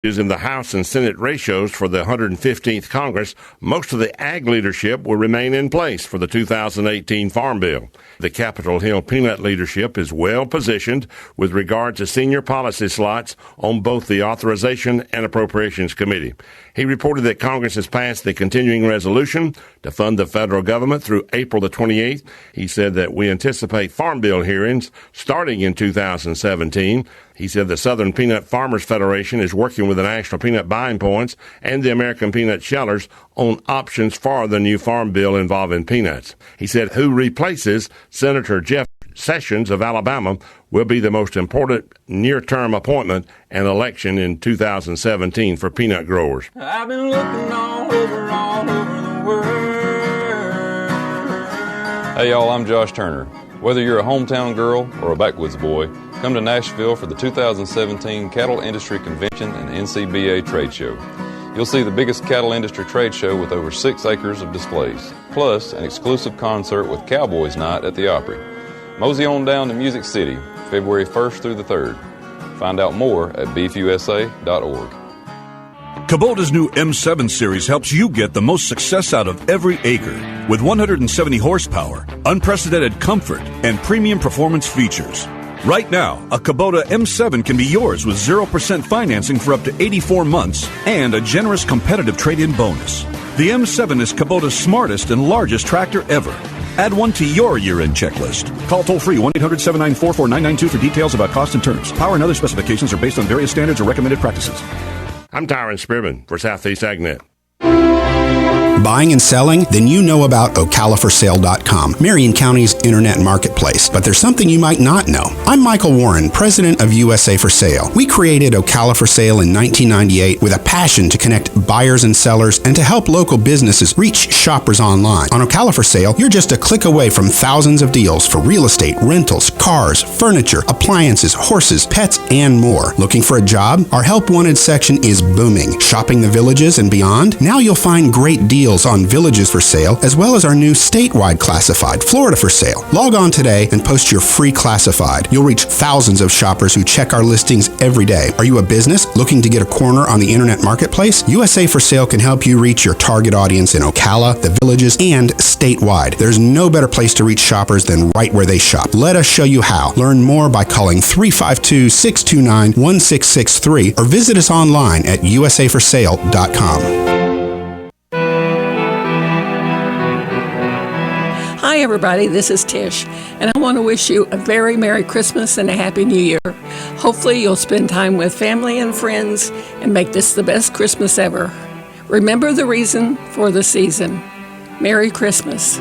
In the House and Senate ratios for the 115th Congress, most of the ag leadership will remain in place for the 2018 Farm Bill. The Capitol Hill peanut leadership is well positioned with regard to senior policy slots on both the Authorization and Appropriations Committee. He reported that Congress has passed the continuing resolution to fund the federal government through April the 28th. He said that we anticipate Farm Bill hearings starting in 2017. He said the Southern Peanut Farmers Federation is working with the National Peanut Buying Points and the American Peanut Shellers on options for the new Farm Bill involving peanuts. He said who replaces Senator Jeff Sessions of Alabama will be the most important near-term appointment and election in 2017 for peanut growers. I've been looking all over the world. Hey y'all, I'm Josh Turner. Whether you're a hometown girl or a backwoods boy, come to Nashville for the 2017 Cattle Industry Convention and NCBA Trade Show. You'll see the biggest cattle industry trade show with over 6 acres of displays, plus an exclusive concert with Cowboys Night at the Opry. Mosey on down to Music City, February 1st through the 3rd. Find out more at beefusa.org. Kubota's new M7 series helps you get the most success out of every acre. With 170 horsepower, unprecedented comfort, and premium performance features. Right now, a Kubota M7 can be yours with 0% financing for up to 84 months and a generous competitive trade-in bonus. The M7 is Kubota's smartest and largest tractor ever. Add one to your year-end checklist. Call toll-free 1-800-794-4992 for details about cost and terms. Power and other specifications are based on various standards or recommended practices. I'm Tyron Spearman for Southeast AgNet. Buying and selling? Then you know about OcalaForSale.com, Marion County's internet marketplace. But there's something you might not know. I'm Michael Warren, president of USA for Sale. We created Ocala for Sale in 1998 with a passion to connect buyers and sellers and to help local businesses reach shoppers online. On Ocala for Sale, you're just a click away from thousands of deals for real estate, rentals, cars, furniture, appliances, horses, pets, and more. Looking for a job? Our Help Wanted section is booming. Shopping the villages and beyond? Now you'll find great deals on villages for sale, as well as our new statewide classified, Florida for Sale. Log on today and post your free classified. You'll reach thousands of shoppers who check our listings every day. Are you a business looking to get a corner on the internet marketplace? USA for Sale can help you reach your target audience in Ocala, the villages, and statewide. There's no better place to reach shoppers than right where they shop. Let us show you how. Learn more by calling 352-629-1663 or visit us online at usaforsale.com. Hi everybody, this is Tish, and I want to wish you a very Merry Christmas and a Happy New Year. Hopefully you'll spend time with family and friends and make this the best Christmas ever. Remember the reason for the season. Merry Christmas.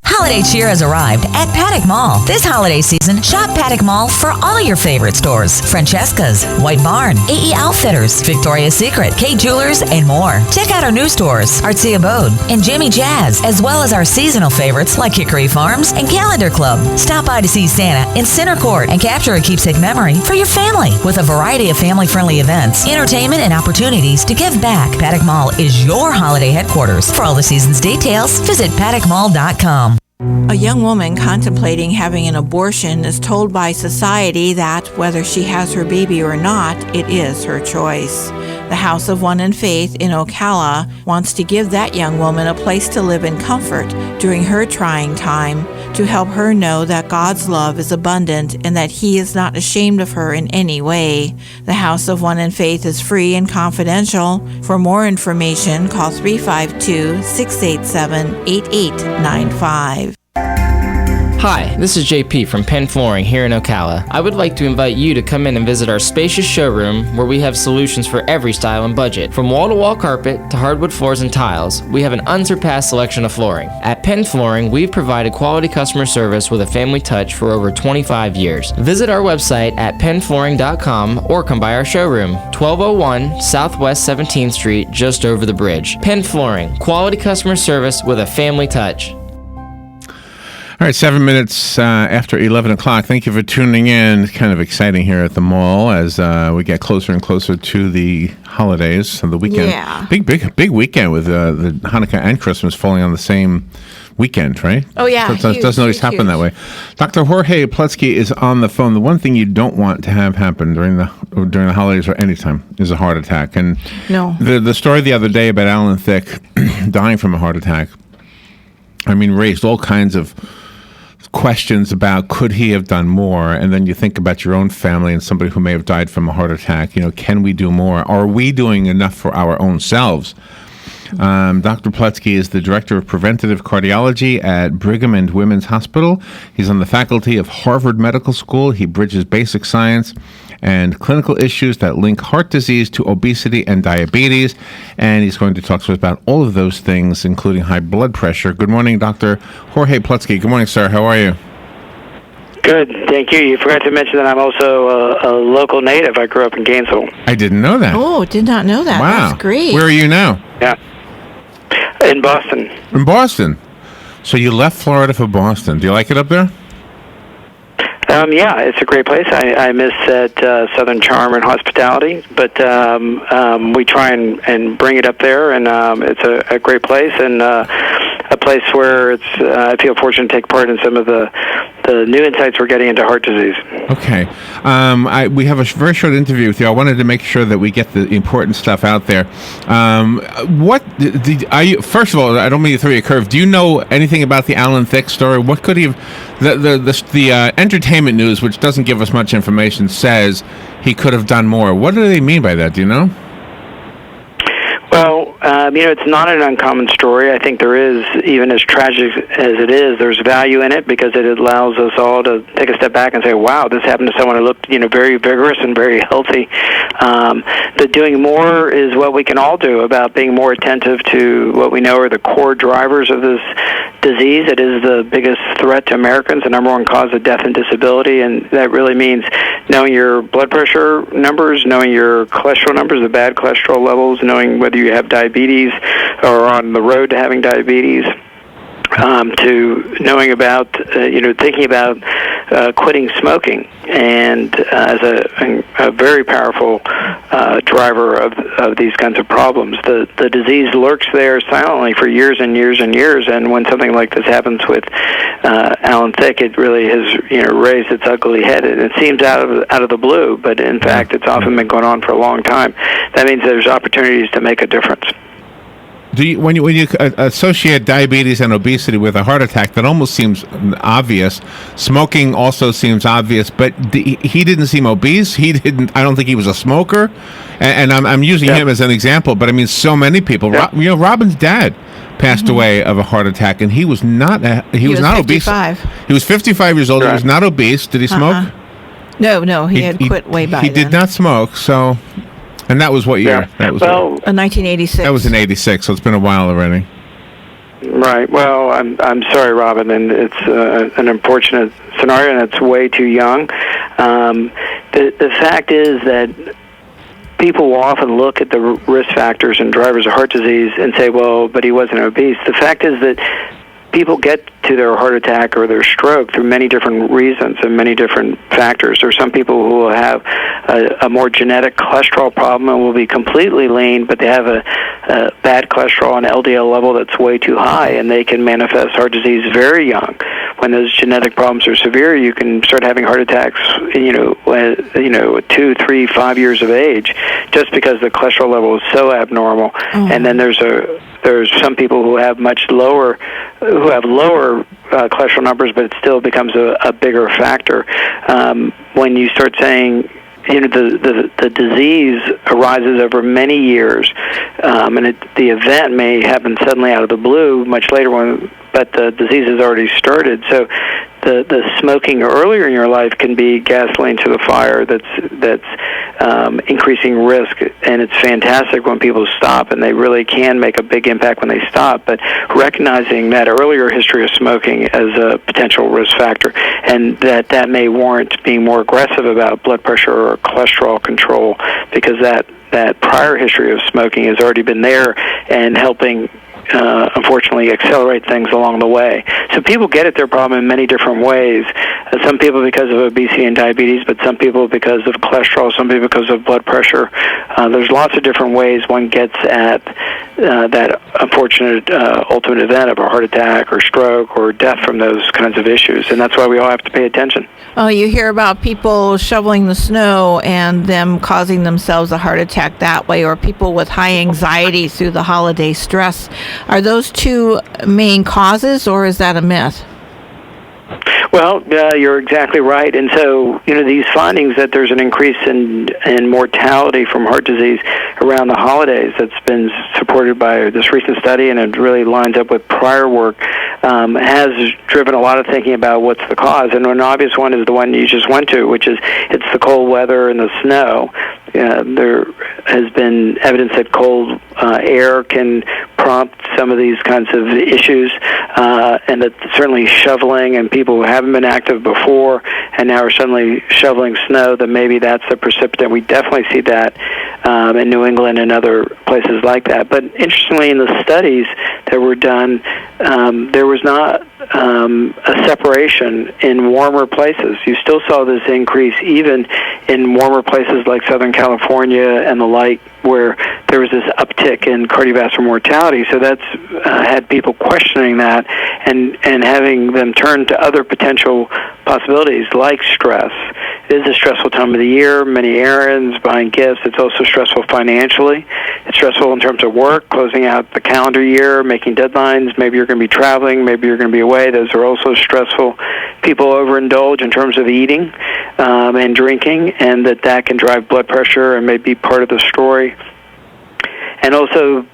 Holiday cheer has arrived at Paddock Mall. This holiday season, shop Paddock Mall for all your favorite stores. Francesca's, White Barn, AE Outfitters, Victoria's Secret, K Jewelers, and more. Check out our new stores, Artsy Abode and Jimmy Jazz, as well as our seasonal favorites like Hickory Farms and Calendar Club. Stop by to see Santa in Center Court and capture a keepsake memory for your family with a variety of family-friendly events, entertainment, and opportunities to give back. Paddock Mall is your holiday headquarters. For all the season's details, visit paddockmall.com. A young woman contemplating having an abortion is told by society that whether she has her baby or not, it is her choice. The House of One in Faith in Ocala wants to give that young woman a place to live in comfort during her trying time, to help her know that God's love is abundant and that He is not ashamed of her in any way. The House of One in Faith is free and confidential. For more information, call 352-687-8895. Hi, this is JP from Penn Flooring here in Ocala. I would like to invite you to come in and visit our spacious showroom where we have solutions for every style and budget. From wall-to-wall carpet to hardwood floors and tiles, we have an unsurpassed selection of flooring. At Penn Flooring, we've provided quality customer service with a family touch for over 25 years. Visit our website at pennflooring.com or come by our showroom, 1201 Southwest 17th Street, just over the bridge. Penn Flooring, quality customer service with a family touch. All right, 7 minutes after 11 o'clock. Thank you for tuning in. It's kind of exciting here at the mall as we get closer and closer to the holidays and the weekend. Yeah. Big weekend with the Hanukkah and Christmas falling on the same weekend, right? Oh, yeah. So it doesn't always happen that way. Dr. Jorge Plutzky is on the phone. The one thing you don't want to have happen during the holidays or any time is a heart attack. And No. the story the other day about Alan Thicke dying from a heart attack, raised all kinds of questions about could he have done more, and then you think about your own family and somebody who may have died from a heart attack. Can we do more? Are we doing enough for our own selves? Dr. Plutzky is the director of preventative cardiology at Brigham and Women's Hospital. He's on the faculty of Harvard Medical School. He bridges basic science and clinical issues that link heart disease to obesity and diabetes. And he's going to talk to us about all of those things, including high blood pressure. Good morning, Dr. Jorge Plutzky. Good morning, sir. How are you? Good, thank you. You forgot to mention that I'm also a local native. I grew up in Gainesville. I didn't know that. Oh, did not know that. Wow. That's great. Where are you now? Yeah, in Boston. In Boston. So you left Florida for Boston. Do you like it up there? Yeah, it's a great place. I miss that southern charm and hospitality, but we try and bring it up there, and it's a great place, and a place where I feel fortunate to take part in some of the new insights we're getting into heart disease. Okay. We have a very short interview with you. I wanted to make sure that we get the important stuff out there. First of all, I don't mean to throw you a curve. Do you know anything about the Alan Thicke story? What could he have... The entertainment news, which doesn't give us much information, says he could have done more. What do they mean by that? Do you know? Well, it's not an uncommon story. I think there is, even as tragic as it is, there's value in it because it allows us all to take a step back and say, wow, this happened to someone who looked, very vigorous and very healthy. The doing more is what we can all do about being more attentive to what we know are the core drivers of this disease. It is the biggest threat to Americans, the number one cause of death and disability, and that really means knowing your blood pressure numbers, knowing your cholesterol numbers, the bad cholesterol levels, knowing whether you have diabetes or on the road to having diabetes, to knowing about, thinking about quitting smoking, and as a very powerful driver of these kinds of problems. The disease lurks there silently for years and years and years, and when something like this happens with Alan Thicke, it really has raised its ugly head. And it seems out of the blue, but in fact, it's often been going on for a long time. That means there's opportunities to make a difference. When you associate diabetes and obesity with a heart attack, that almost seems obvious. Smoking also seems obvious, but he didn't seem obese. He didn't. I don't think he was a smoker, and I'm using him as an example. But I mean, so many people. Yeah. Robin's dad passed away of a heart attack, and he was not. He was not 55. Obese. He was 55 years old. Right. He was not obese. Did he smoke? No. He had quit way back. He did not smoke. So. And that was what year? Yeah. That was 1986. That was in 86, so it's been a while already. Right. Well, I'm sorry, Robin, and it's an unfortunate scenario, and it's way too young. The fact is that people will often look at the risk factors and drivers of heart disease and say, well, but he wasn't obese. The fact is that people get to their heart attack or their stroke through many different reasons and many different factors. There are some people who will have a more genetic cholesterol problem and will be completely lean, but they have a bad cholesterol and LDL level that's way too high, and they can manifest heart disease very young. When those genetic problems are severe, you can start having heart attacks, 2, 3, 5 years of age, just because the cholesterol level is so abnormal. And then there's some people who have lower cholesterol numbers, but it still becomes a bigger factor. When you start saying, the disease arises over many years, and the event may happen suddenly out of the blue much later but the disease has already started. So the smoking earlier in your life can be gasoline to the fire that's increasing risk, and it's fantastic when people stop, and they really can make a big impact when they stop. But recognizing that earlier history of smoking as a potential risk factor, and that may warrant being more aggressive about blood pressure or cholesterol control, because that prior history of smoking has already been there and helping unfortunately accelerate things along the way. So people get at their problem in many different ways. Some people because of obesity and diabetes, but some people because of cholesterol, some people because of blood pressure. There's lots of different ways one gets at that unfortunate ultimate event of a heart attack or stroke or death from those kinds of issues. And that's why we all have to pay attention. Oh, you hear about people shoveling the snow and them causing themselves a heart attack that way, or people with high anxiety through the holiday stress. Are those two main causes, or is that a myth? Well, you're exactly right. And so, these findings that there's an increase in mortality from heart disease around the holidays that's been supported by this recent study, and it really lines up with prior work, has driven a lot of thinking about what's the cause. And an obvious one is the one you just went to, which is it's the cold weather and the snow. There has been evidence that cold air can prompt some of these kinds of issues, and that certainly shoveling and people who haven't been active before and now are suddenly shoveling snow, that maybe that's the precipitant. We definitely see that in New England and other places like that. But interestingly, in the studies that were done, there was not a separation in warmer places. You still saw this increase even in warmer places like Southern California and the like, where there was this uptick in cardiovascular mortality. So that's had people questioning that and having them turn to other potential possibilities like stress. It is a stressful time of the year, many errands, buying gifts. It's also stressful financially. It's stressful in terms of work, closing out the calendar year, making deadlines. Maybe you're going to be traveling, maybe you're going to be away. Those are also stressful. People overindulge in terms of eating and drinking, and that can drive blood pressure and may be part of the story. And also,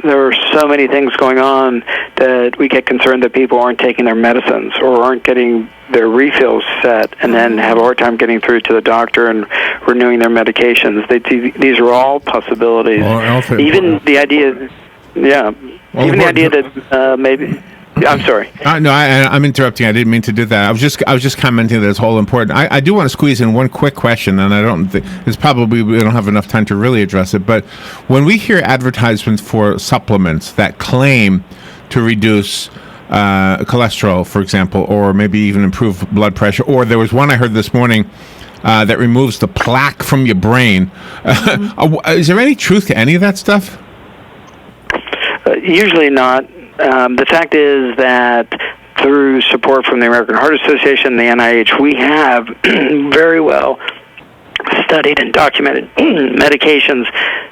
there are so many things going on that we get concerned that people aren't taking their medicines or aren't getting their refills set, and then have a hard time getting through to the doctor and renewing their medications. These are all possibilities. Even the idea, even the idea that maybe. I'm sorry. No, I'm interrupting. I didn't mean to do that. I was just commenting that it's all important. I do want to squeeze in one quick question, and I don't think it's probably we don't have enough time to really address it. But when we hear advertisements for supplements that claim to reduce cholesterol, for example, or maybe even improve blood pressure, or there was one I heard this morning that removes the plaque from your brain. Is there any truth to any of that stuff? Usually not. The fact is that through support from the American Heart Association and the NIH, we have very well studied and documented medications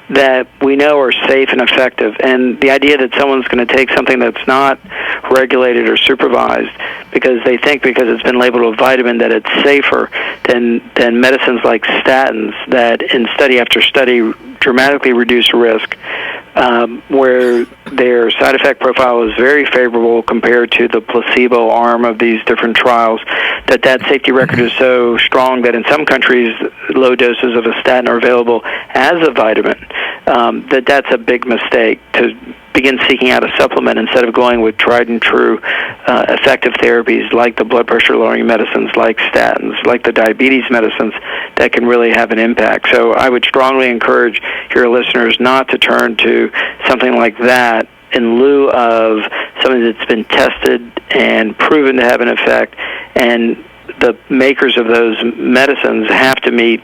that we know are safe and effective. And the idea that someone's going to take something that's not regulated or supervised because they think because it's been labeled a vitamin that it's safer than medicines like statins that in study after study dramatically reduce risk, where their side effect profile is very favorable compared to the placebo arm of these different trials, that safety record is so strong that in some countries low doses of a statin are available as a vitamin, that's a big mistake to begin seeking out a supplement instead of going with tried and true effective therapies like the blood pressure lowering medicines, like statins, like the diabetes medicines that can really have an impact. So I would strongly encourage your listeners not to turn to something like that in lieu of something that's been tested and proven to have an effect, and the makers of those medicines have to meet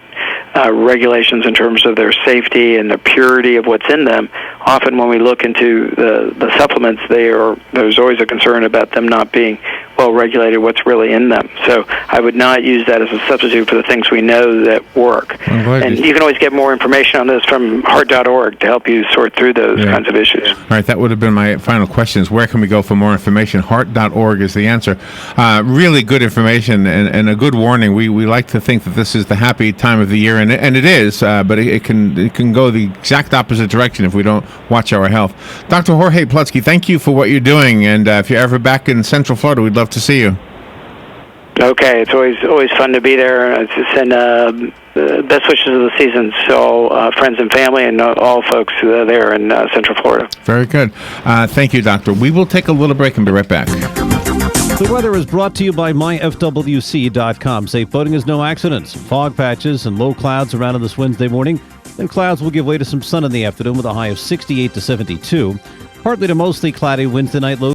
regulations in terms of their safety and the purity of what's in them. Often when we look into the supplements, there's always a concern about them not being well regulated, what's really in them. So I would not use that as a substitute for the things we know that work. And you can always get more information on this from heart.org to help you sort through those kinds of issues. All right, that would have been my final question is where can we go for more information? Heart.org is the answer. Really good information and a good warning. We like to think that this is the happy time of the year, and it is, but it can go the exact opposite direction if we don't watch our health. Dr. Jorge Plutzky, thank you for what you're doing, and if you're ever back in Central Florida, we'd love to see you. Okay, it's always fun to be there. Send best wishes of the season to all friends and family and all folks there in Central Florida. Very good. Thank you, Doctor. We will take a little break and be right back. The weather is brought to you by myfwc.com. Safe boating is no accidents. Fog patches and low clouds around on this Wednesday morning. Then clouds will give way to some sun in the afternoon with a high of 68 to 72. Partly to mostly cloudy Wednesday night, low